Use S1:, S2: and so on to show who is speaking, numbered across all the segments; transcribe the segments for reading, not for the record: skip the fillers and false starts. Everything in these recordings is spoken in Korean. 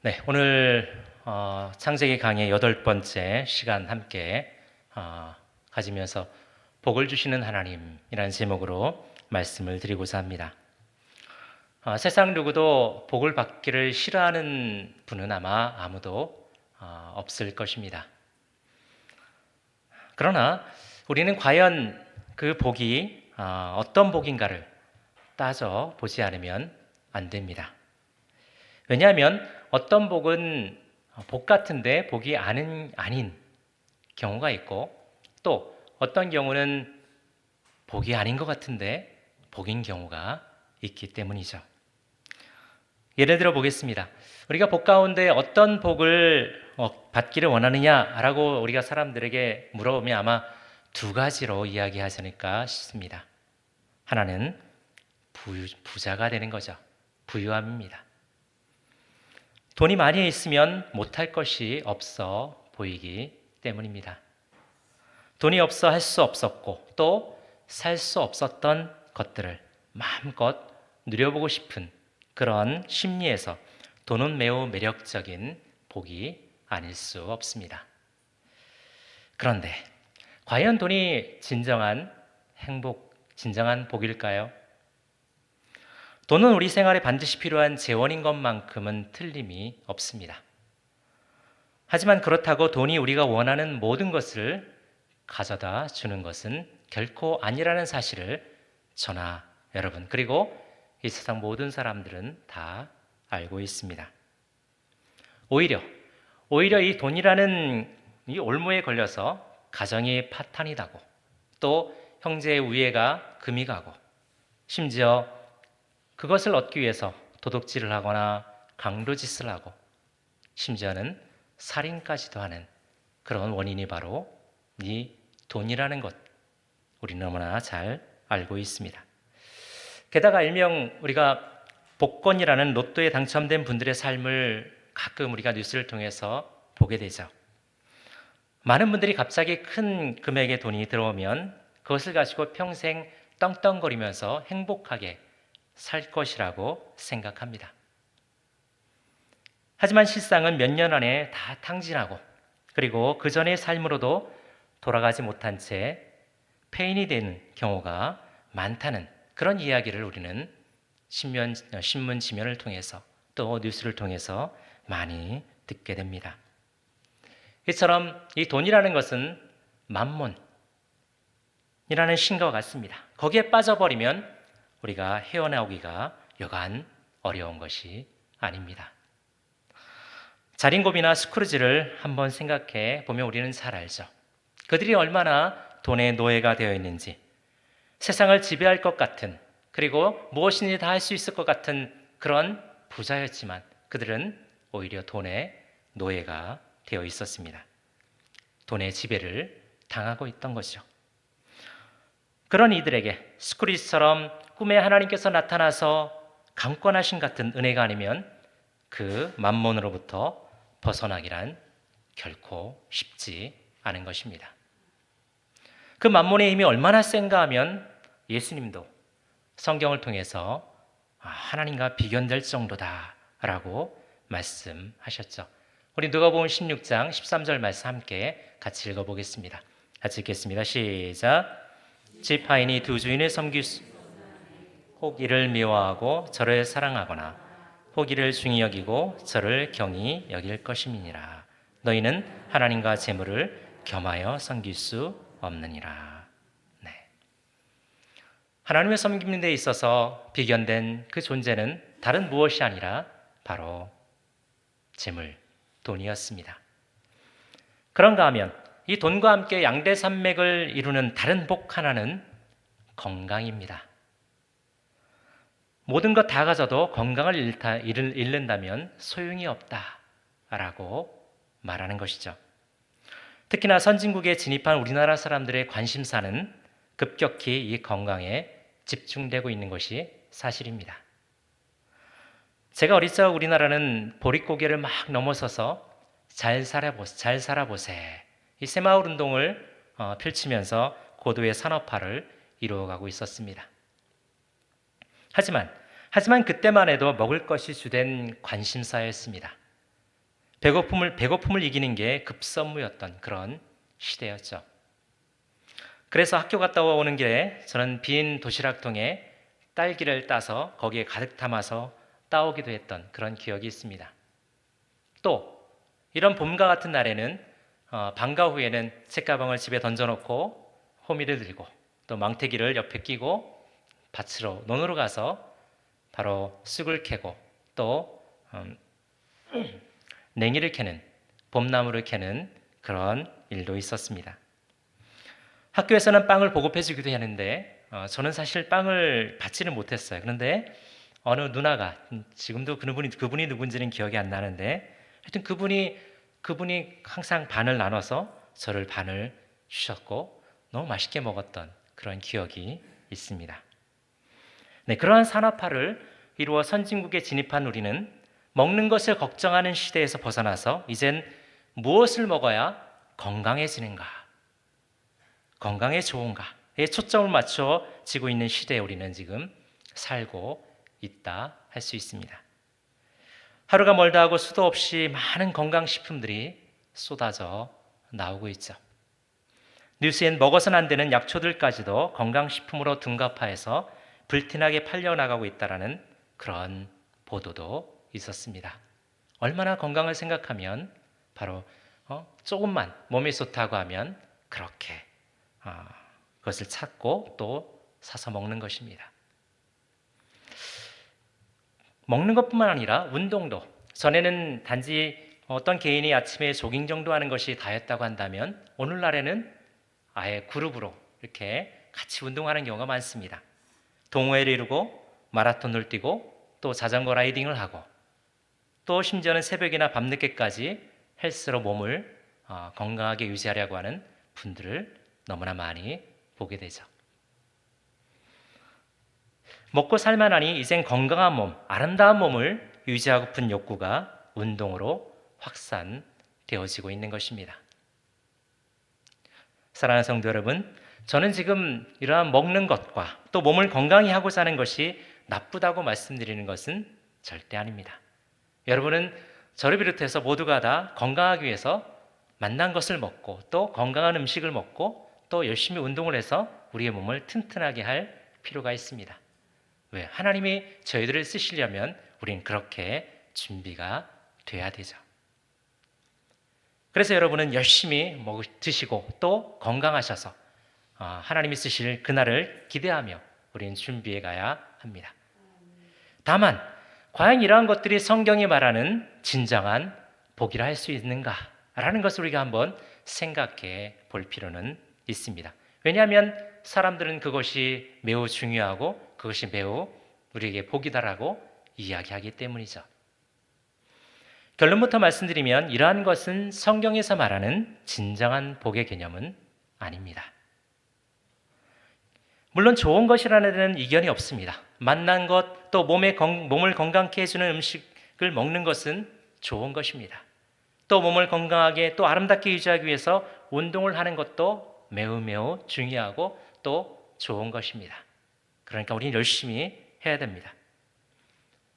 S1: 네, 오늘 창세기 강의 8번째 시간 함께 가지면서 복을 주시는 하나님이라는 제목으로 말씀을 드리고자 합니다. 세상 누구도 복을 받기를 싫어하는 분은 아마 아무도 없을 것입니다. 그러나 우리는 과연 그 복이 어떤 복인가를 따져 보지 않으면 안 됩니다. 왜냐하면 어떤 복은 복 같은데 복이 아닌 경우가 있고, 또 어떤 경우는 복이 아닌 것 같은데 복인 경우가 있기 때문이죠. 예를 들어 보겠습니다. 우리가 복 가운데 어떤 복을 받기를 원하느냐라고 우리가 사람들에게 물어보면 아마 두 가지로 이야기하지 않을까 싶습니다. 하나는 부자가 되는 거죠. 부유함입니다. 돈이 많이 있으면 못할 것이 없어 보이기 때문입니다. 돈이 없어 할 수 없었고 또 살 수 없었던 것들을 마음껏 누려보고 싶은 그런 심리에서 돈은 매우 매력적인 복이 아닐 수 없습니다. 그런데 과연 돈이 진정한 행복, 진정한 복일까요? 돈은 우리 생활에 반드시 필요한 재원인 것만큼은 틀림이 없습니다. 하지만 그렇다고 돈이 우리가 원하는 모든 것을 가져다 주는 것은 결코 아니라는 사실을 저나 여러분, 그리고 이 세상 모든 사람들은 다 알고 있습니다. 오히려 이 돈이라는 이 올무에 걸려서 가정이 파탄이 나고, 또 형제의 우애가 금이 가고, 심지어 그것을 얻기 위해서 도둑질을 하거나 강도짓을 하고, 심지어는 살인까지도 하는 그런 원인이 바로 이 돈이라는 것, 우리는 너무나 잘 알고 있습니다. 게다가 일명 우리가 복권이라는 로또에 당첨된 분들의 삶을 가끔 우리가 뉴스를 통해서 보게 되죠. 많은 분들이 갑자기 큰 금액의 돈이 들어오면 그것을 가지고 평생 떵떵거리면서 행복하게 살 것이라고 생각합니다. 하지만 실상은 몇 년 안에 다 탕진하고, 그리고 그 전의 삶으로도 돌아가지 못한 채 폐인이 된 경우가 많다는 그런 이야기를 우리는 신문 지면을 통해서 또 뉴스를 통해서 많이 듣게 됩니다. 이처럼 이 돈이라는 것은 만몬이라는 신과 같습니다. 거기에 빠져버리면 우리가 헤어나오기가 여간 어려운 것이 아닙니다. 자린고비나 스크루지를 한번 생각해 보면 우리는 잘 알죠. 그들이 얼마나 돈의 노예가 되어 있는지, 세상을 지배할 것 같은, 그리고 무엇이든지 다 할 수 있을 것 같은 그런 부자였지만 그들은 오히려 돈의 노예가 되어 있었습니다. 돈의 지배를 당하고 있던 것이죠. 그런 이들에게 스크루지처럼 꿈에 하나님께서 나타나서 강권하신 같은 은혜가 아니면 그 만몬으로부터 벗어나기란 결코 쉽지 않은 것입니다. 그 만몬의 힘이 얼마나 센가 하면 예수님도 성경을 통해서 하나님과 비견될 정도다라고 말씀하셨죠. 우리 누가복음 16장 13절 말씀 함께 같이 읽어보겠습니다. 같이 읽겠습니다. 시작. 지파인이 두 주인을 섬길 수 혹 이를 미워하고 저를 사랑하거나 혹 이를 중히 여기고 저를 경히 여길 것임이니라. 너희는 하나님과 재물을 겸하여 섬길 수 없느니라. 네. 하나님을 섬기는 데 있어서 비견된 그 존재는 다른 무엇이 아니라 바로 재물, 돈이었습니다. 그런가 하면 이 돈과 함께 양대산맥을 이루는 다른 복 하나는 건강입니다. 모든 것 다 가져도 건강을 잃는다면 소용이 없다라고 말하는 것이죠. 특히나 선진국에 진입한 우리나라 사람들의 관심사는 급격히 이 건강에 집중되고 있는 것이 사실입니다. 제가 어릴 적 우리나라는 보릿고개를 막 넘어서서 잘 살아보세 이 새마을 운동을 펼치면서 고도의 산업화를 이루어가고 있었습니다. 하지만 그때만 해도 먹을 것이 주된 관심사였습니다. 배고픔을 이기는 게 급선무였던 그런 시대였죠. 그래서 학교 갔다 오는 길에 저는 빈 도시락통에 딸기를 따서 거기에 가득 담아서 따오기도 했던 그런 기억이 있습니다. 또 이런 봄과 같은 날에는 방과 후에는 책가방을 집에 던져놓고 호미를 들고 또 망태기를 옆에 끼고 밭으로 논으로 가서 바로 쑥을 캐고 또 냉이를 캐는 봄나무를 캐는 그런 일도 있었습니다. 학교에서는 빵을 보급해주기도 했는데 저는 사실 빵을 받지는 못했어요. 그런데 어느 누나가 지금도 그분이 누군지는 기억이 안 나는데 하여튼 그분이 항상 반을 나눠서 저를 반을 주셨고 너무 맛있게 먹었던 그런 기억이 있습니다. 네, 그러한 산업화를 이루어 선진국에 진입한 우리는 먹는 것을 걱정하는 시대에서 벗어나서 이젠 무엇을 먹어야 건강해지는가, 건강에 좋은가에 초점을 맞춰지고 있는 시대에 우리는 지금 살고 있다 할 수 있습니다. 하루가 멀다 하고 수도 없이 많은 건강식품들이 쏟아져 나오고 있죠. 뉴스엔 먹어서는 안 되는 약초들까지도 건강식품으로 둔갑화해서 불티나게 팔려나가고 있다는 그런 보도도 있었습니다. 얼마나 건강을 생각하면 바로 조금만 몸에 좋다고 하면 그렇게 그것을 찾고 또 사서 먹는 것입니다. 먹는 것뿐만 아니라 운동도 전에는 단지 어떤 개인이 아침에 조깅 정도 하는 것이 다였다고 한다면 오늘날에는 아예 그룹으로 이렇게 같이 운동하는 경우가 많습니다. 동호회를 이루고 마라톤을 뛰고 또 자전거 라이딩을 하고 또 심지어는 새벽이나 밤늦게까지 헬스로 몸을 건강하게 유지하려고 하는 분들을 너무나 많이 보게 되죠. 먹고 살만하니 이젠 건강한 몸, 아름다운 몸을 유지하고픈 욕구가 운동으로 확산되어지고 있는 것입니다. 사랑하는 성도 여러분, 저는 지금 이러한 먹는 것과 또 몸을 건강히 하고자 하는 것이 나쁘다고 말씀드리는 것은 절대 아닙니다. 여러분은 저를 비롯해서 모두가 다 건강하기 위해서 맛난 것을 먹고 또 건강한 음식을 먹고 또 열심히 운동을 해서 우리의 몸을 튼튼하게 할 필요가 있습니다. 왜? 하나님이 저희들을 쓰시려면 우린 그렇게 준비가 돼야 되죠. 그래서 여러분은 열심히 드시고 또 건강하셔서 하나님이 쓰실 그날을 기대하며 우리는 준비해 가야 합니다. 다만 과연 이러한 것들이 성경이 말하는 진정한 복이라 할 수 있는가라는 것을 우리가 한번 생각해 볼 필요는 있습니다. 왜냐하면 사람들은 그것이 매우 중요하고 그것이 매우 우리에게 복이다라고 이야기하기 때문이죠. 결론부터 말씀드리면 이러한 것은 성경에서 말하는 진정한 복의 개념은 아닙니다. 물론 좋은 것이라는 데는 이견이 없습니다. 맛난 것, 또 몸을 건강케 해주는 음식을 먹는 것은 좋은 것입니다. 또 몸을 건강하게 또 아름답게 유지하기 위해서 운동을 하는 것도 매우 중요하고 또 좋은 것입니다. 그러니까 우리는 열심히 해야 됩니다.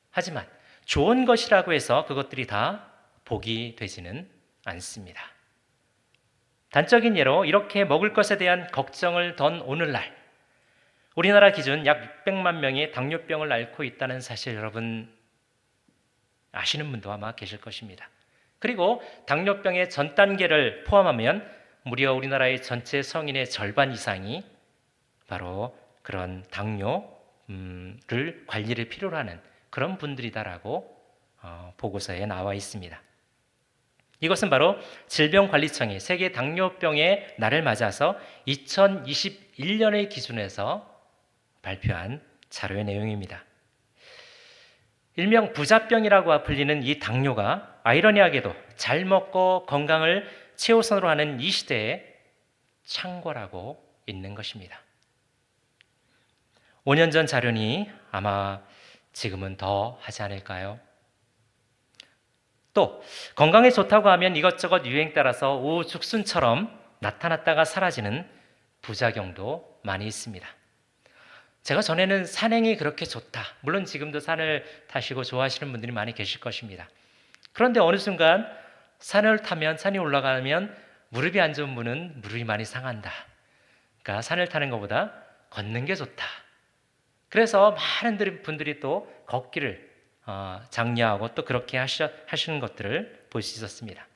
S1: 하지만 좋은 것이라고 해서 그것들이 다 복이 되지는 않습니다. 단적인 예로 이렇게 먹을 것에 대한 걱정을 던 오늘날 우리나라 기준 약 600만 명이 당뇨병을 앓고 있다는 사실 여러분 아시는 분도 아마 계실 것입니다. 그리고 당뇨병의 전 단계를 포함하면 무려 우리나라의 전체 성인의 절반 이상이 바로 그런 당뇨를 관리를 필요로 하는 그런 분들이다라고 보고서에 나와 있습니다. 이것은 바로 질병관리청이 세계 당뇨병의 날을 맞아서 2021년을 기준해서 발표한 자료의 내용입니다. 일명 부자병이라고 불리는 이 당뇨가 아이러니하게도 잘 먹고 건강을 최우선으로 하는 이 시대에 창궐하고 있는 것입니다. 5년 전 자료니 아마 지금은 더 하지 않을까요? 또 건강에 좋다고 하면 이것저것 유행 따라서 우죽순처럼 나타났다가 사라지는 부작용도 많이 있습니다. 제가 전에는 산행이 그렇게 좋다. 물론 지금도 산을 타시고 좋아하시는 분들이 많이 계실 것입니다. 그런데 어느 순간 산을 타면, 산이 올라가면 무릎이 안 좋은 분은 무릎이 많이 상한다. 그러니까 산을 타는 것보다 걷는 게 좋다. 그래서 많은 분들이 또 걷기를 장려하고 또 그렇게 하시는 것들을 볼 수 있었습니다.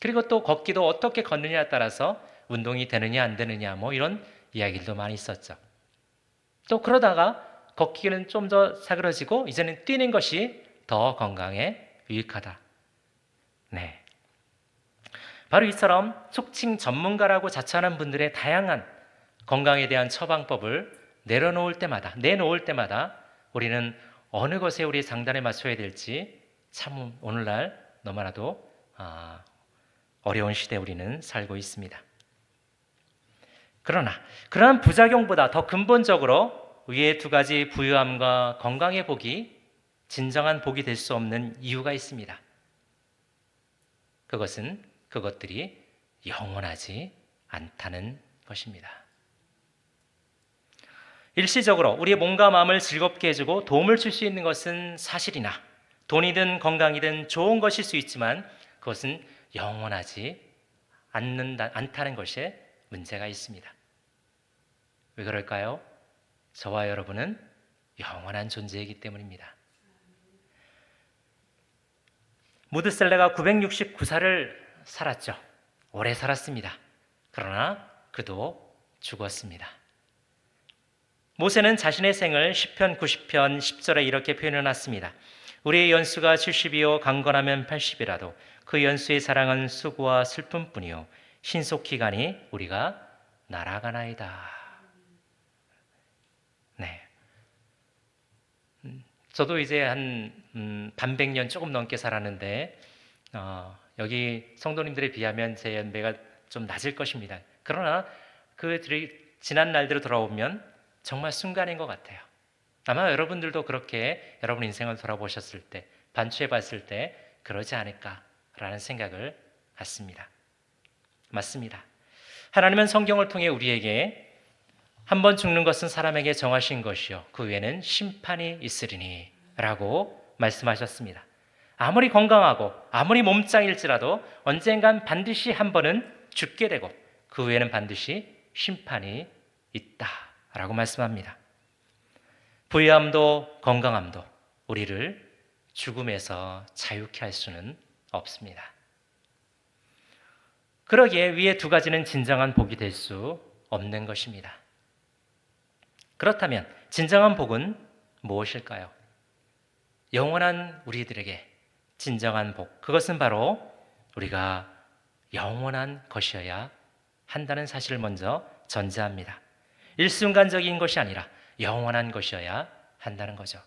S1: 그리고 또 걷기도 어떻게 걷느냐에 따라서 운동이 되느냐 안 되느냐 뭐 이런 이야기들도 많이 있었죠. 또 그러다가 걷기는 좀 더 사그러지고 이제는 뛰는 것이 더 건강에 유익하다. 네. 바로 이처럼 촉칭 전문가라고 자처하는 분들의 다양한 건강에 대한 처방법을 내놓을 때마다 우리는 어느 것에 우리의 장단에 맞춰야 될지 참 오늘날 너무나도 어려운 시대에 우리는 살고 있습니다. 그러나 그러한 부작용보다 더 근본적으로 위의 두 가지 부유함과 건강의 복이 진정한 복이 될 수 없는 이유가 있습니다. 그것들이 영원하지 않다는 것입니다. 일시적으로 우리의 몸과 마음을 즐겁게 해주고 도움을 줄 수 있는 것은 사실이나 돈이든 건강이든 좋은 것일 수 있지만 그것은 영원하지 않다는 것에 문제가 있습니다. 왜 그럴까요? 저와 여러분은 영원한 존재이기 때문입니다. 무드셀레가 969살을 살았죠. 오래 살았습니다. 그러나 그도 죽었습니다. 모세는 자신의 생을 시편 90편 10절에 이렇게 표현해놨습니다. 우리의 연수가 70이요 강건하면 80이라도 그 연수의 사랑은 수고와 슬픔뿐이요 신속히 가니 우리가 날아가나이다. 네. 저도 이제 한 반백년 조금 넘게 살았는데 여기 성도님들에 비하면 제 연배가 좀 낮을 것입니다. 그러나 그들이 지난 날들을 돌아보면 정말 순간인 것 같아요. 아마 여러분들도 그렇게 여러분 인생을 돌아보셨을 때, 반추해 봤을 때 그러지 않을까라는 생각을 갖습니다. 맞습니다. 하나님은 성경을 통해 우리에게 한 번 죽는 것은 사람에게 정하신 것이요 그 후에는 심판이 있으리니 라고 말씀하셨습니다. 아무리 건강하고 아무리 몸짱일지라도 언젠간 반드시 한 번은 죽게 되고 그 후에는 반드시 심판이 있다라고 말씀합니다. 부유함도 건강함도 우리를 죽음에서 자유케 할 수는 없습니다. 그러기에 위의 두 가지는 진정한 복이 될 수 없는 것입니다. 그렇다면 진정한 복은 무엇일까요? 영원한 우리들에게 진정한 복, 그것은 바로 우리가 영원한 것이어야 한다는 사실을 먼저 전제합니다. 일순간적인 것이 아니라 영원한 것이어야 한다는 거죠.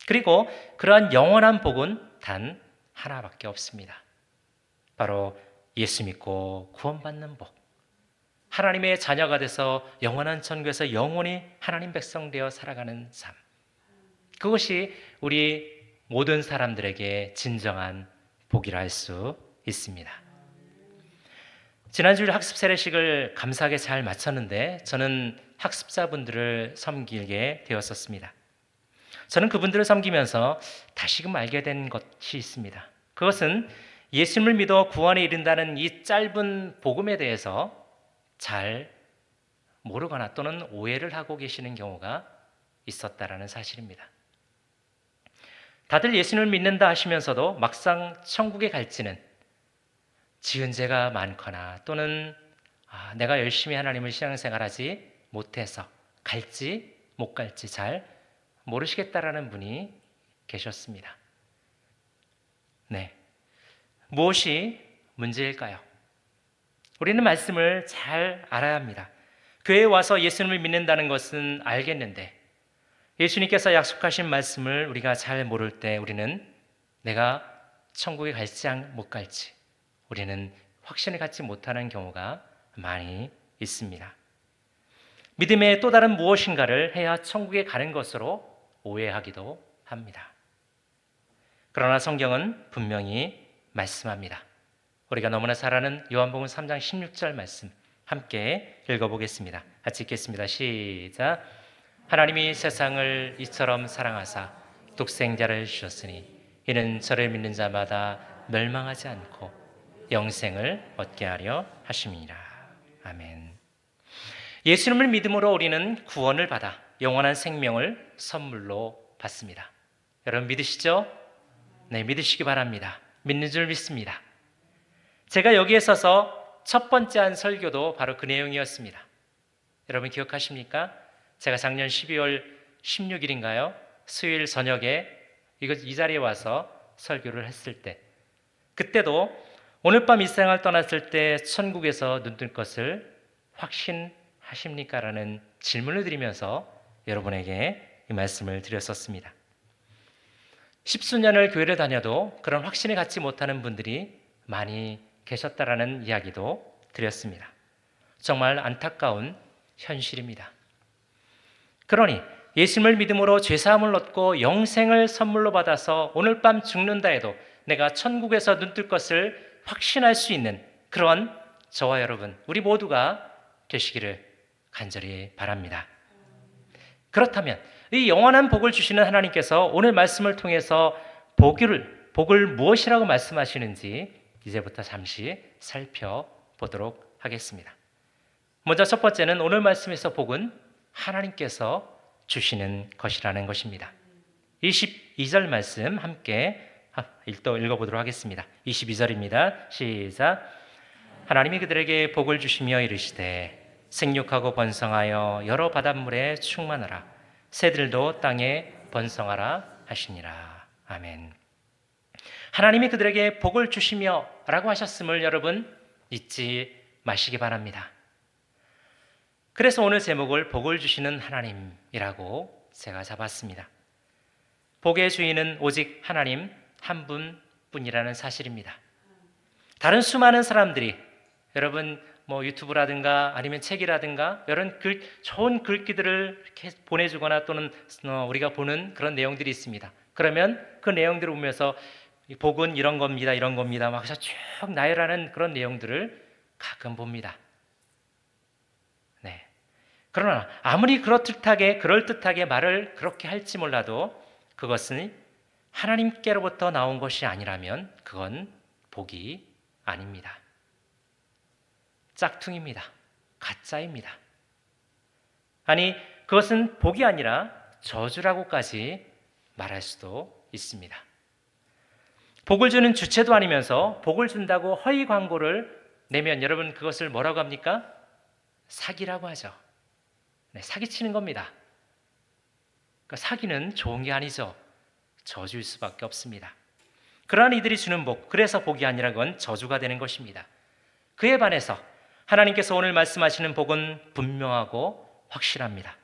S1: 그리고 그러한 영원한 복은 단 하나밖에 없습니다. 바로 예수 믿고 구원받는 복, 하나님의 자녀가 돼서 영원한 천국에서 영원히 하나님 백성 되어 살아가는 삶, 그것이 우리 모든 사람들에게 진정한 복이라 할 수 있습니다. 지난주 학습 세례식을 감사하게 잘 마쳤는데 저는 학습자분들을 섬기게 되었었습니다. 저는 그분들을 섬기면서 다시금 알게 된 것이 있습니다. 그것은 예수님을 믿어 구원에 이른다는 이 짧은 복음에 대해서 잘 모르거나 또는 오해를 하고 계시는 경우가 있었다라는 사실입니다. 다들 예수님을 믿는다 하시면서도 막상 천국에 갈지는 지은 죄가 많거나 또는 내가 열심히 하나님을 신앙생활하지 못해서 갈지 못 갈지 잘 모르시겠다라는 분이 계셨습니다. 네, 무엇이 문제일까요? 우리는 말씀을 잘 알아야 합니다. 교회에 와서 예수님을 믿는다는 것은 알겠는데 예수님께서 약속하신 말씀을 우리가 잘 모를 때 우리는 내가 천국에 갈지 못 갈지 우리는 확신을 갖지 못하는 경우가 많이 있습니다. 믿음의 또 다른 무엇인가를 해야 천국에 가는 것으로 오해하기도 합니다. 그러나 성경은 분명히 말씀합니다. 우리가 너무나 잘 아는 요한복음 3장 16절 말씀 함께 읽어보겠습니다. 같이 읽겠습니다. 시작. 하나님이 세상을 이처럼 사랑하사 독생자를 주셨으니 이는 저를 믿는 자마다 멸망하지 않고 영생을 얻게 하려 하심이니라. 아멘. 예수님을 믿음으로 우리는 구원을 받아 영원한 생명을 선물로 받습니다. 여러분 믿으시죠? 네, 믿으시기 바랍니다. 믿는 줄 믿습니다. 제가 여기에 서서 첫 번째 한 설교도 바로 그 내용이었습니다. 여러분 기억하십니까? 제가 작년 12월 16일인가요? 수요일 저녁에 이 자리에 와서 설교를 했을 때, 그때도 오늘 밤 이 세상을 떠났을 때 천국에서 눈 뜰 것을 확신하십니까? 라는 질문을 드리면서 여러분에게 이 말씀을 드렸었습니다. 십수년을 교회를 다녀도 그런 확신을 갖지 못하는 분들이 많이 계셨다라는 이야기도 드렸습니다. 정말 안타까운 현실입니다. 그러니 예수님을 믿음으로 죄사함을 얻고 영생을 선물로 받아서 오늘 밤 죽는다 해도 내가 천국에서 눈 뜰 것을 확신할 수 있는 그런 저와 여러분, 우리 모두가 되시기를 간절히 바랍니다. 그렇다면 이 영원한 복을 주시는 하나님께서 오늘 말씀을 통해서 복을 무엇이라고 말씀하시는지 이제부터 잠시 살펴보도록 하겠습니다. 먼저 첫 번째는 오늘 말씀에서 복은 하나님께서 주시는 것이라는 것입니다. 22절 말씀 함께 읽어보도록 하겠습니다. 22절입니다. 시작. 하나님이 그들에게 복을 주시며 이르시되 생육하고 번성하여 여러 바닷물에 충만하라. 새들도 땅에 번성하라 하시니라. 아멘. 하나님이 그들에게 복을 주시며 라고 하셨음을 여러분 잊지 마시기 바랍니다. 그래서 오늘 제목을 복을 주시는 하나님이라고 제가 잡았습니다. 복의 주인은 오직 하나님 한 분뿐이라는 사실입니다. 다른 수많은 사람들이 여러분 유튜브라든가 아니면 책이라든가 이런 좋은 글귀들을 이렇게 보내주거나 또는 우리가 보는 그런 내용들이 있습니다. 그러면 그 내용들을 보면서 복은 이런 겁니다, 이런 겁니다 막 쭉 나열하는 그런 내용들을 가끔 봅니다. 네. 그러나 아무리 그럴듯하게 말을 그렇게 할지 몰라도 그것은 하나님께로부터 나온 것이 아니라면 그건 복이 아닙니다. 짝퉁입니다. 가짜입니다. 아니, 그것은 복이 아니라 저주라고까지 말할 수도 있습니다. 복을 주는 주체도 아니면서 복을 준다고 허위 광고를 내면 여러분 그것을 뭐라고 합니까? 사기라고 하죠. 네, 사기치는 겁니다. 그러니까 사기는 좋은 게 아니죠. 저주일 수밖에 없습니다. 그러한 이들이 주는 복, 그래서 복이 아니라 건 저주가 되는 것입니다. 그에 반해서 하나님께서 오늘 말씀하시는 복은 분명하고 확실합니다.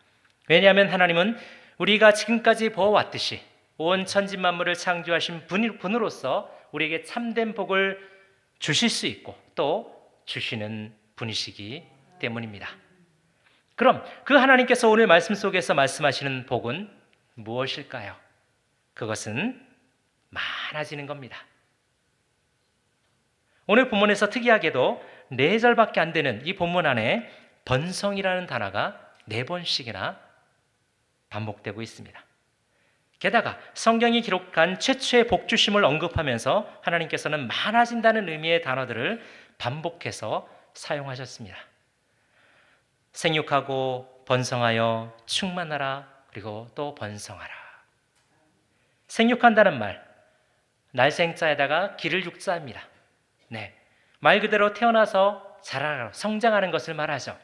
S1: 왜냐하면 하나님은 우리가 지금까지 보아왔듯이 온 천지 만물을 창조하신 분으로서 우리에게 참된 복을 주실 수 있고 또 주시는 분이시기 때문입니다. 그럼 그 하나님께서 오늘 말씀 속에서 말씀하시는 복은 무엇일까요? 그것은 많아지는 겁니다. 오늘 본문에서 특이하게도 4절밖에 안 되는 이 본문 안에 번성이라는 단어가 4번씩이나 반복되고 있습니다. 게다가 성경이 기록한 최초의 복주심을 언급하면서 하나님께서는 많아진다는 의미의 단어들을 반복해서 사용하셨습니다. 생육하고 번성하여 충만하라, 그리고 또 번성하라. 생육한다는 날생자에다가 기를 육자입니다. 네, 말 그대로 태어나서 자라라, 성장하는 것을 말하죠.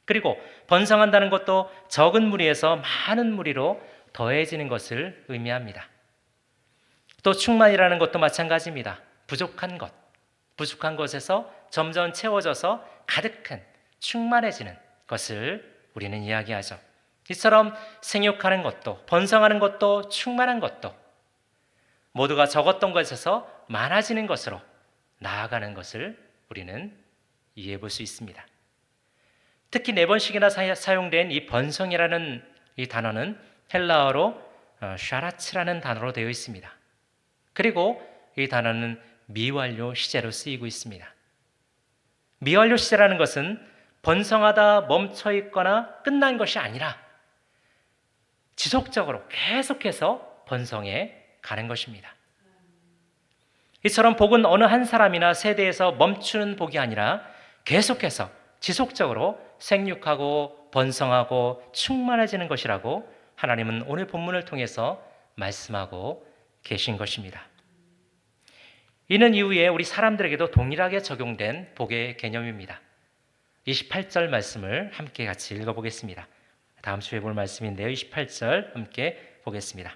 S1: 그리고 번성한다는 것도 적은 무리에서 많은 무리로 더해지는 것을 의미합니다. 또 충만이라는 것도 마찬가지입니다. 부족한 것에서 점점 채워져서 가득한 충만해지는 것을 우리는 이야기하죠. 이처럼 생육하는 것도 번성하는 것도 충만한 것도 모두가 적었던 것에서 많아지는 것으로 나아가는 것을 우리는 이해해 볼 수 있습니다. 특히 4번씩이나 사용된 이 번성이라는 이 단어는 헬라어로 샤라츠라는 단어로 되어 있습니다. 그리고 이 단어는 미완료 시제로 쓰이고 있습니다. 미완료 시제라는 것은 번성하다 멈춰 있거나 끝난 것이 아니라 지속적으로 계속해서 번성해 가는 것입니다. 이처럼 복은 어느 한 사람이나 세대에서 멈추는 복이 아니라 계속해서 지속적으로 생육하고 번성하고 충만해지는 것이라고 하나님은 오늘 본문을 통해서 말씀하고 계신 것입니다. 이는 이후에 우리 사람들에게도 동일하게 적용된 복의 개념입니다. 28절 말씀을 함께 같이 읽어보겠습니다. 다음 주에 볼 말씀인데요. 28절 함께 보겠습니다.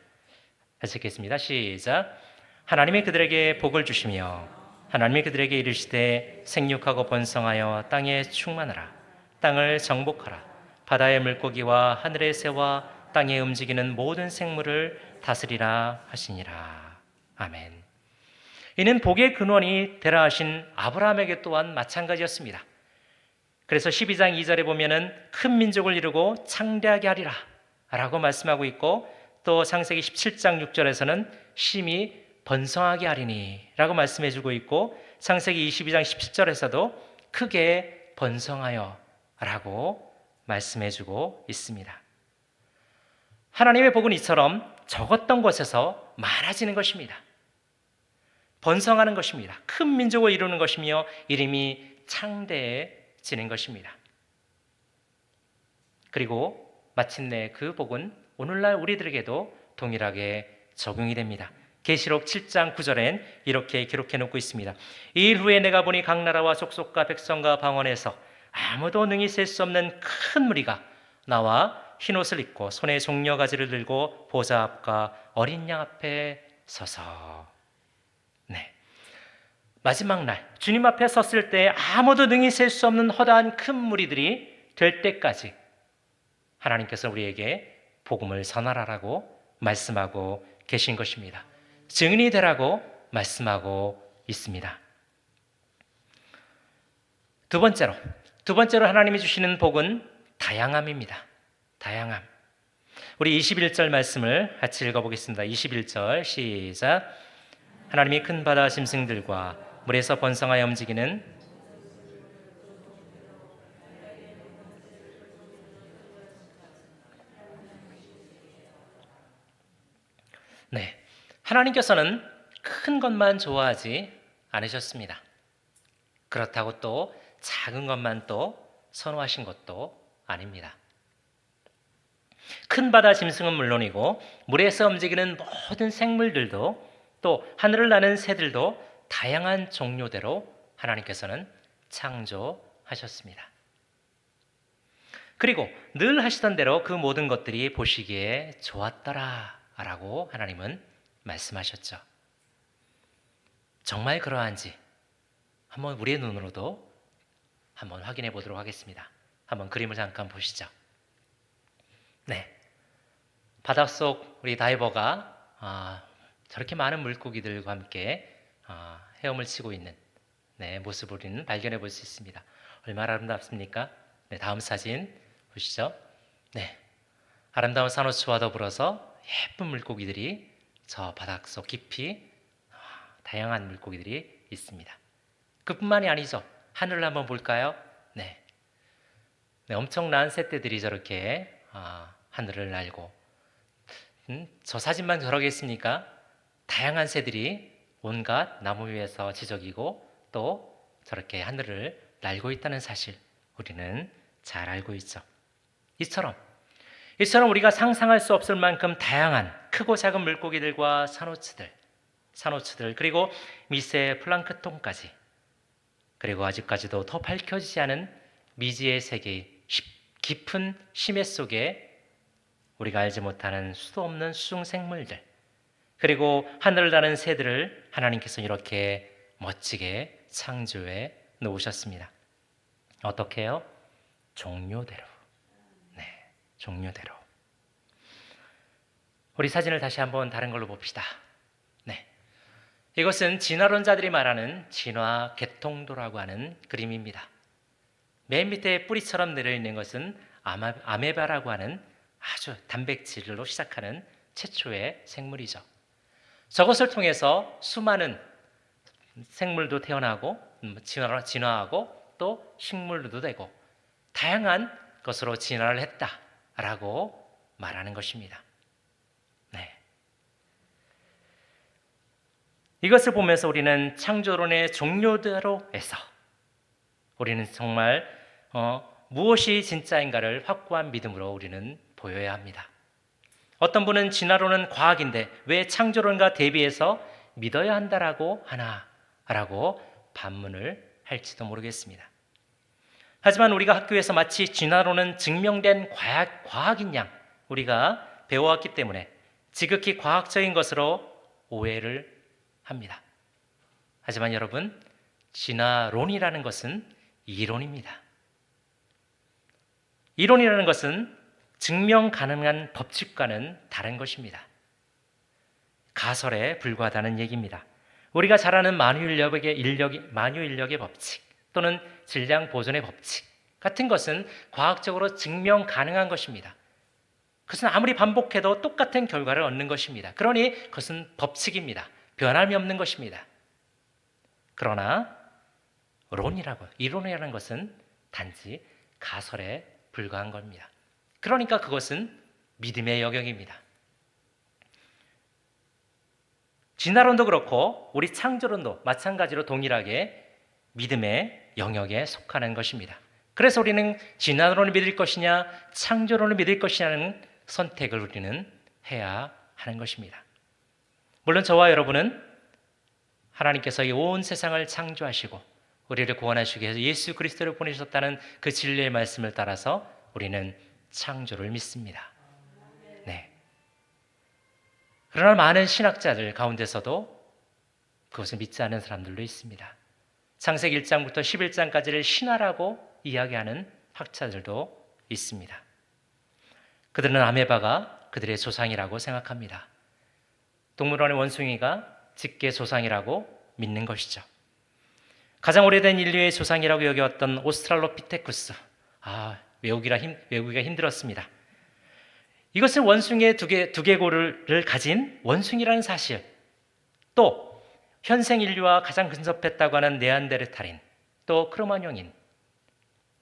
S1: 같이 읽겠습니다. 시작. 하나님이 그들에게 복을 주시며 하나님이 그들에게 이르시되 생육하고 번성하여 땅에 충만하라. 땅을 정복하라. 바다의 물고기와 하늘의 새와 땅에 움직이는 모든 생물을 다스리라 하시니라. 아멘. 이는 복의 근원이 되라 하신 아브라함에게 또한 마찬가지였습니다. 그래서 12장 2절에 보면은 큰 민족을 이루고 창대하게 하리라 라고 말씀하고 있고, 또 창세기 17장 6절에서는 심히 번성하게 하리니 라고 말씀해 주고 있고, 창세기 22장 17절에서도 크게 번성하여 라고 말씀해 주고 있습니다. 하나님의 복은 이처럼 적었던 곳에서 많아지는 것입니다. 번성하는 것입니다. 큰 민족을 이루는 것이며 이름이 창대해지는 것입니다. 그리고 마침내 그 복은 오늘날 우리들에게도 동일하게 적용이 됩니다. 계시록 7장 9절엔 이렇게 기록해 놓고 있습니다. 이 일 후에 내가 보니 각 나라와 족속과 백성과 방언에서 아무도 능히 셀 수 없는 큰 무리가 나와 흰옷을 입고 손에 종려가지를 들고 보좌 앞과 어린 양 앞에 서서. 네, 마지막 날 주님 앞에 섰을 때 아무도 능히 셀 수 없는 허다한 큰 무리들이 될 때까지 하나님께서 우리에게 복음을 전하라고 말씀하고 계신 것입니다. 증인이 되라고 말씀하고 있습니다. 두 번째로 하나님이 주시는 복은 다양함입니다. 다양함. 우리 21절 말씀을 같이 읽어보겠습니다. 21절 시작. 하나님이 큰 바다 짐승들과 물에서 번성하여 움직이는 네, 하나님께서는 큰 것만 좋아하지 않으셨습니다. 그렇다고 또 작은 것만 또 선호하신 것도 아닙니다. 큰 바다 짐승은 물론이고 물에서 움직이는 모든 생물들도 또 하늘을 나는 새들도 다양한 종류대로 하나님께서는 창조하셨습니다. 그리고 늘 하시던 대로 그 모든 것들이 보시기에 좋았더라 라고 하나님은 말씀하셨죠. 정말 그러한지 한번 우리의 눈으로도 한번 확인해 보도록 하겠습니다. 한번 그림을 잠깐 보시죠. 네, 바닷속 우리 다이버가 저렇게 많은 물고기들과 함께 헤엄을 치고 있는 모습을 우리는 발견해 볼 수 있습니다. 얼마나 아름답습니까? 네, 다음 사진 보시죠. 네, 아름다운 산호초와 더불어서 예쁜 물고기들이 저 바닷속 깊이 다양한 물고기들이 있습니다. 그뿐만이 아니죠. 하늘을 한번 볼까요? 네, 엄청난 새떼들이 저렇게 하늘을 날고, 저 사진만 저러겠습니까? 다양한 새들이 온갖 나무 위에서 지저귀고 또 저렇게 하늘을 날고 있다는 사실 우리는 잘 알고 있죠. 이처럼 우리가 상상할 수 없을 만큼 다양한 크고 작은 물고기들과 산호초들 그리고 미세 플랑크톤까지, 그리고 아직까지도 더 밝혀지지 않은 미지의 세계 깊은 심해 속에 우리가 알지 못하는 수도 없는 수중생물들, 그리고 하늘을 나는 새들을 하나님께서 이렇게 멋지게 창조해 놓으셨습니다. 어떻게 해요? 종류대로. 네, 종류대로. 우리 사진을 다시 한번 다른 걸로 봅시다. 네, 이것은 진화론자들이 말하는 진화 개통도라고 하는 그림입니다. 맨 밑에 뿌리처럼 내려있는 것은 아메바라고 하는 아주 단백질로 시작하는 최초의 생물이죠. 저것을 통해서 수많은 생물도 태어나고 진화하고 또 식물도 되고 다양한 것으로 진화를 했다라고 말하는 것입니다. 네. 이것을 보면서 우리는 창조론의 종료대로에서 우리는 정말 무엇이 진짜인가를 확고한 믿음으로 우리는 보여야 합니다. 어떤 분은 진화론은 과학인데 왜 창조론과 대비해서 믿어야 한다라고 하나라고 반문을 할지도 모르겠습니다. 하지만 우리가 학교에서 마치 진화론은 증명된 과학인 양 우리가 배워왔기 때문에 지극히 과학적인 것으로 오해를 합니다. 하지만 여러분, 진화론이라는 것은 이론입니다. 이론이라는 것은 증명 가능한 법칙과는 다른 것입니다. 가설에 불과하다는 얘기입니다. 우리가 잘 아는 만유인력의 법칙 또는 질량 보존의 법칙 같은 것은 과학적으로 증명 가능한 것입니다. 그것은 아무리 반복해도 똑같은 결과를 얻는 것입니다. 그러니 그것은 법칙입니다. 변함이 없는 것입니다. 그러나 이론이라는 것은 단지 가설에 불과한 겁니다. 그러니까 그것은 믿음의 영역입니다. 진화론도 그렇고 우리 창조론도 마찬가지로 동일하게 믿음의 영역에 속하는 것입니다. 그래서 우리는 진화론을 믿을 것이냐 창조론을 믿을 것이냐는 선택을 우리는 해야 하는 것입니다. 물론 저와 여러분은 하나님께서 이 온 세상을 창조하시고 우리를 구원하시기 위해서 예수 그리스도를 보내셨다는 그 진리의 말씀을 따라서 우리는 창조를 믿습니다. 네. 그러나 많은 신학자들 가운데서도 그것을 믿지 않는 사람들도 있습니다. 창세기 1장부터 11장까지를 신화라고 이야기하는 학자들도 있습니다. 그들은 아메바가 그들의 조상이라고 생각합니다. 동물원의 원숭이가 직계 조상이라고 믿는 것이죠. 가장 오래된 인류의 조상이라고 여겨왔던 오스트랄로피테쿠스. 외우기가 힘들었습니다. 이것은 원숭이의 두개골을 가진 원숭이라는 사실, 또 현생 인류와 가장 근접했다고 하는 네안데르탈인, 또 크로마뇽인,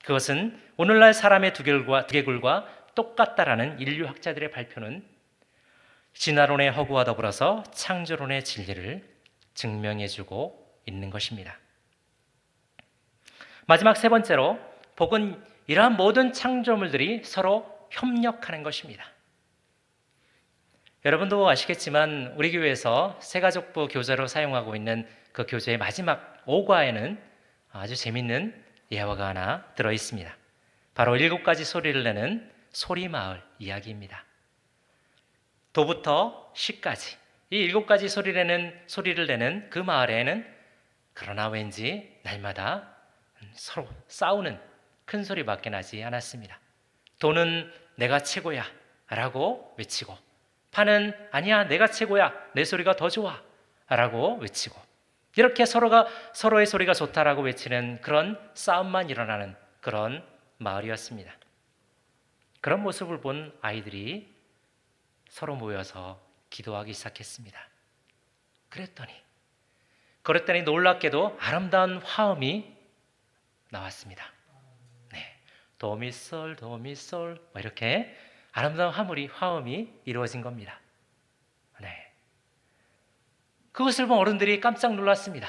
S1: 그것은 오늘날 사람의 두개골과 똑같다라는 인류학자들의 발표는 진화론의 허구와 더불어서 창조론의 진리를 증명해주고 있는 것입니다. 마지막 세 번째로 복은 이러한 모든 창조물들이 서로 협력하는 것입니다. 여러분도 아시겠지만 우리 교회에서 새가족부 교재로 사용하고 있는 그 교재의 마지막 5과에는 아주 재밌는 예화가 하나 들어있습니다. 바로 7가지 소리를 내는 소리마을 이야기입니다. 도부터 시까지 이 7가지 소리를 내는 그 마을에는 그러나 왠지 날마다 서로 싸우는 큰 소리밖에 나지 않았습니다. 도는 내가 최고야 라고 외치고, 파는 아니야 내가 최고야 내 소리가 더 좋아 라고 외치고, 이렇게 서로의 소리가 좋다라고 외치는 그런 싸움만 일어나는 그런 마을이었습니다. 그런 모습을 본 아이들이 서로 모여서 기도하기 시작했습니다. 그랬더니 놀랍게도 아름다운 화음이 나왔습니다. 네, 도미솔 이렇게 아름다운 화음이 이루어진 겁니다. 네, 그것을 본 어른들이 깜짝 놀랐습니다.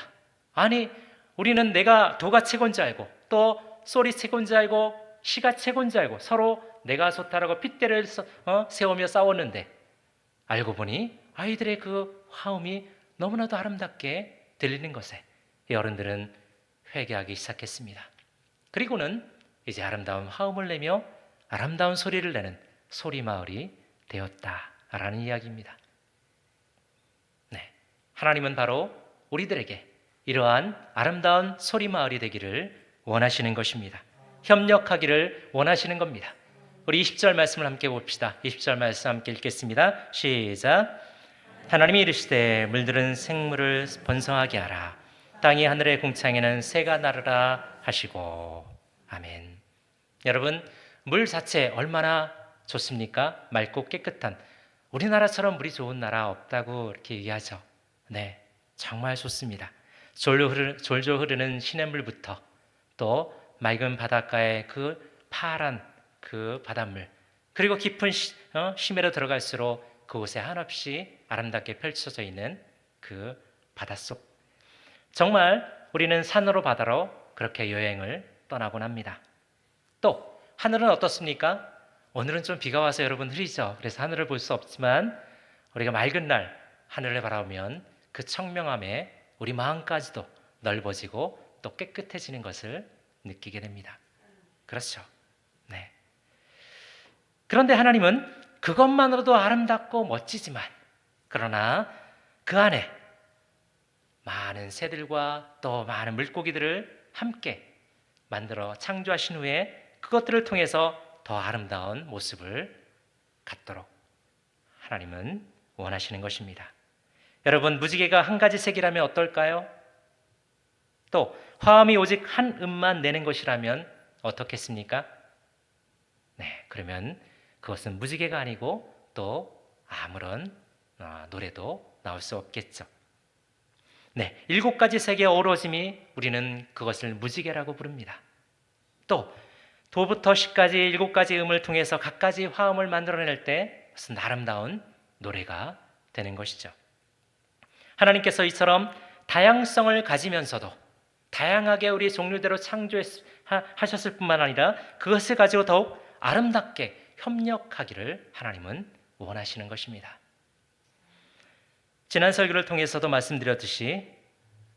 S1: 아니, 우리는 내가 도가 최고인 줄 알고 또 솔이 최고인 줄 알고 시가 최고인 줄 알고 서로 내가 좋다라고 핏대를 세우며 싸웠는데, 알고 보니 아이들의 그 화음이 너무나도 아름답게 들리는 것에 이 어른들은 회개하기 시작했습니다. 그리고는 이제 아름다운 화음을 내며 아름다운 소리를 내는 소리마을이 되었다라는 이야기입니다. 네, 하나님은 바로 우리들에게 이러한 아름다운 소리마을이 되기를 원하시는 것입니다. 협력하기를 원하시는 겁니다. 우리 20절 말씀을 함께 봅시다. 20절 말씀 함께 읽겠습니다. 시작. 하나님이 이르시되 물들은 생물을 번성하게 하라. 땅이 하늘의 궁창에는 새가 나르라 하시고. 아멘. 여러분, 물 자체 얼마나 좋습니까? 맑고 깨끗한, 우리나라처럼 물이 좋은 나라 없다고 이렇게 얘기하죠. 네, 정말 좋습니다. 졸졸 흐르는 시냇물부터 또 맑은 바닷가의 그 파란 그 바닷물, 그리고 깊은 심해로 들어갈수록 그곳에 한없이 아름답게 펼쳐져 있는 그 바닷속. 정말 우리는 산으로 바다로 그렇게 여행을 떠나곤 합니다. 또 하늘은 어떻습니까? 오늘은 좀 비가 와서 여러분 흐리죠. 그래서 하늘을 볼 수 없지만 우리가 맑은 날 하늘을 바라보면 그 청명함에 우리 마음까지도 넓어지고 또 깨끗해지는 것을 느끼게 됩니다. 그렇죠. 네. 그런데 하나님은 그것만으로도 아름답고 멋지지만 그러나 그 안에 많은 새들과 또 많은 물고기들을 함께 만들어 창조하신 후에 그것들을 통해서 더 아름다운 모습을 갖도록 하나님은 원하시는 것입니다. 여러분, 무지개가 한 가지 색이라면 어떨까요? 또 화음이 오직 한 음만 내는 것이라면 어떻겠습니까? 네, 그러면 그것은 무지개가 아니고 또 아무런 노래도 나올 수 없겠죠. 네, 7가지 색의 어우러짐이 우리는 그것을 무지개라고 부릅니다. 또 도부터 시까지 7가지 음을 통해서 각가지 화음을 만들어낼 때 그것은 아름다운 노래가 되는 것이죠. 하나님께서 이처럼 다양성을 가지면서도 다양하게 우리 종류대로 창조하셨을 뿐만 아니라 그것을 가지고 더욱 아름답게 협력하기를 하나님은 원하시는 것입니다. 지난 설교를 통해서도 말씀드렸듯이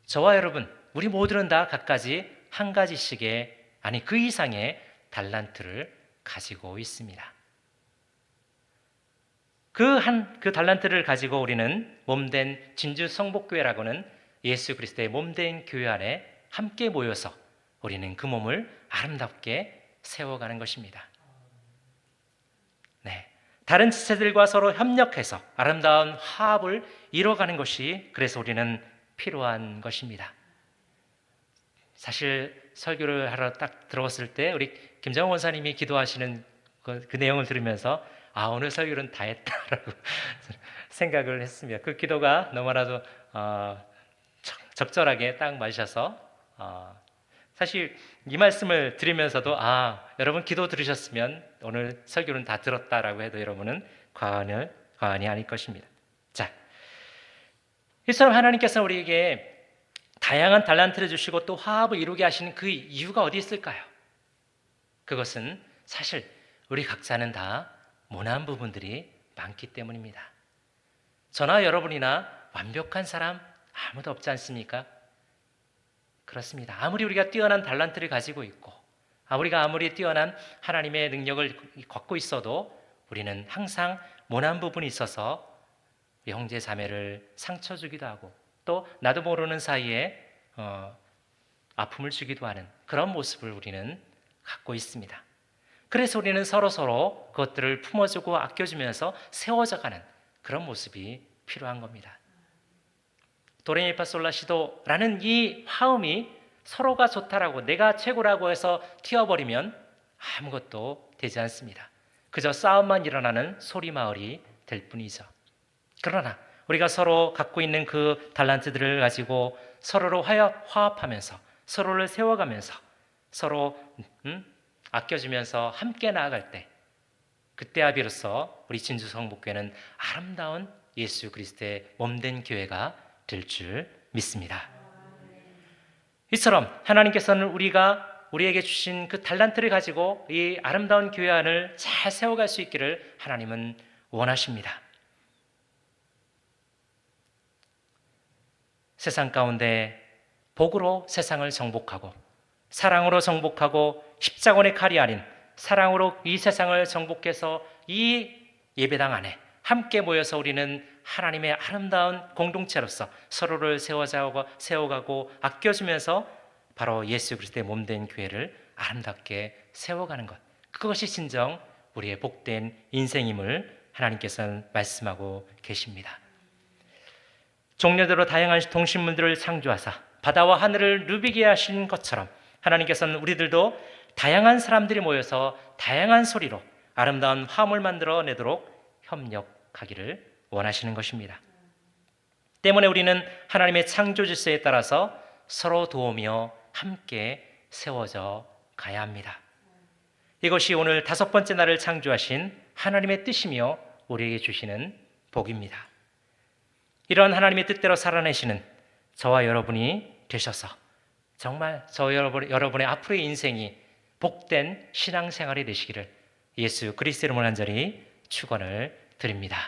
S1: 저와 여러분, 우리 모두는 다 각가지 한 가지씩의 아니 그 이상의 달란트를 가지고 있습니다. 그 달란트를 가지고 우리는 몸된 진주 성복교회라고는 예수 그리스도의 몸된 교회 안에 함께 모여서 우리는 그 몸을 아름답게 세워가는 것입니다. 네, 다른 지체들과 서로 협력해서 아름다운 화합을 이뤄가는 것이 그래서 우리는 필요한 것입니다. 사실 설교를 하러 딱 들어왔을 때 우리 김정원 원사님이 기도하시는 그 내용을 들으면서 오늘 설교는 다 했다라고 생각을 했습니다. 그 기도가 너무나도 적절하게 딱 맞으셔서 사실 이 말씀을 들으면서도 여러분 기도 들으셨으면 오늘 설교는 다 들었다라고 해도 여러분은 과언이 아닐 것입니다. 자, 이처럼 하나님께서 우리에게 다양한 달란트를 주시고 또 화합을 이루게 하시는 그 이유가 어디 있을까요? 그것은 사실 우리 각자는 다 모난 부분들이 많기 때문입니다. 저나 여러분이나 완벽한 사람 아무도 없지 않습니까? 그렇습니다. 아무리 우리가 뛰어난 달란트를 가지고 있고 우리가 아무리 뛰어난 하나님의 능력을 갖고 있어도 우리는 항상 모난 부분이 있어서 형제 자매를 상처 주기도 하고 또 나도 모르는 사이에 아픔을 주기도 하는 그런 모습을 우리는 갖고 있습니다. 그래서 우리는 서로 그것들을 품어주고 아껴주면서 세워져가는 그런 모습이 필요한 겁니다. 도레미파솔라시도라는 이 화음이 서로가 좋다라고 내가 최고라고 해서 튀어버리면 아무것도 되지 않습니다. 그저 싸움만 일어나는 소리마을이 될 뿐이죠. 그러나 우리가 서로 갖고 있는 그 달란트들을 가지고 서로로 화합하면서 서로를 세워가면서 서로 아껴주면서 함께 나아갈 때 그때야 비로소 우리 진주성복교회는 아름다운 예수 그리스도의 몸된 교회가 될 줄 믿습니다. 이처럼 하나님께서는 우리에게 주신 그 달란트를 가지고 이 아름다운 교회 안을 잘 세워갈 수 있기를 하나님은 원하십니다. 세상 가운데 복으로 세상을 정복하고 사랑으로 정복하고 십자군의 칼이 아닌 사랑으로 이 세상을 정복해서 이 예배당 안에 함께 모여서 우리는 하나님의 아름다운 공동체로서 서로를 세워가고 아껴주면서 바로 예수 그리스도의 몸된 교회를 아름답게 세워가는 것, 그것이 진정 우리의 복된 인생임을 하나님께서는 말씀하고 계십니다. 종류대로 다양한 동식물들을 창조하사 바다와 하늘을 누비게 하신 것처럼 하나님께서는 우리들도 다양한 사람들이 모여서 다양한 소리로 아름다운 화음을 만들어내도록 협력하기를 원하시는 것입니다. 때문에 우리는 하나님의 창조 질서에 따라서 서로 도우며 함께 세워져 가야 합니다. 이것이 오늘 5번째 날을 창조하신 하나님의 뜻이며 우리에게 주시는 복입니다. 이런 하나님의 뜻대로 살아내시는 저와 여러분이 되셔서 정말 여러분의 앞으로의 인생이 복된 신앙생활이 되시기를 예수 그리스도의 이름으로 간절히 축원을 드립니다.